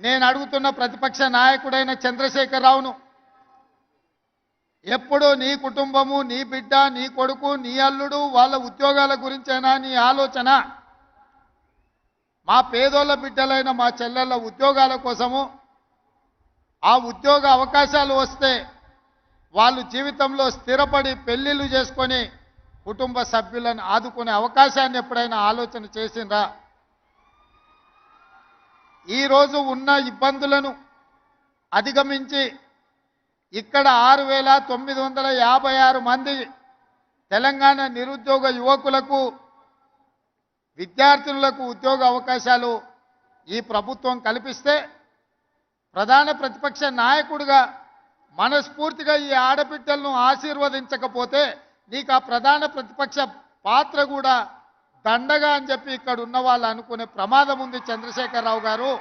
నేను అడుగుతున్న ప్రతిపక్ష నాయకుడైన చంద్రశేఖరరావును, ఎప్పుడు నీ కుటుంబము, నీ బిడ్డ, నీ కొడుకు, నీ అల్లుడు వాళ్ళ ఉద్యోగాల గురించేనా నీ ఆలోచన? మా పేదోళ్ళ బిడ్డలైన మా చెల్లెళ్ళ ఉద్యోగాల కోసము, ఆ ఉద్యోగ అవకాశాలు వస్తే వాళ్ళు జీవితంలో స్థిరపడి పెళ్లిళ్ళు చేసుకొని కుటుంబ సభ్యులను ఆదుకునే అవకాశాన్ని ఎప్పుడైనా ఆలోచన చేసిండ్రా? ఈరోజు ఉన్న ఇబ్బందులను అధిగమించి ఇక్కడ 6,956 మంది తెలంగాణ నిరుద్యోగ యువకులకు, విద్యార్థినులకు ఉద్యోగ అవకాశాలు ఈ ప్రభుత్వం కల్పిస్తే, ప్రధాన ప్రతిపక్ష నాయకుడిగా మనస్ఫూర్తిగా ఈ ఆడబిడ్డలను ఆశీర్వదించకపోతే నీకు ఆ ప్రధాన ప్రతిపక్ష పాత్ర కూడా దండగా అని చెప్పి ఇక్కడ ఉన్న వాళ్ళు అనుకునే ప్రమాదం ఉంది చంద్రశేఖరరావు గారు.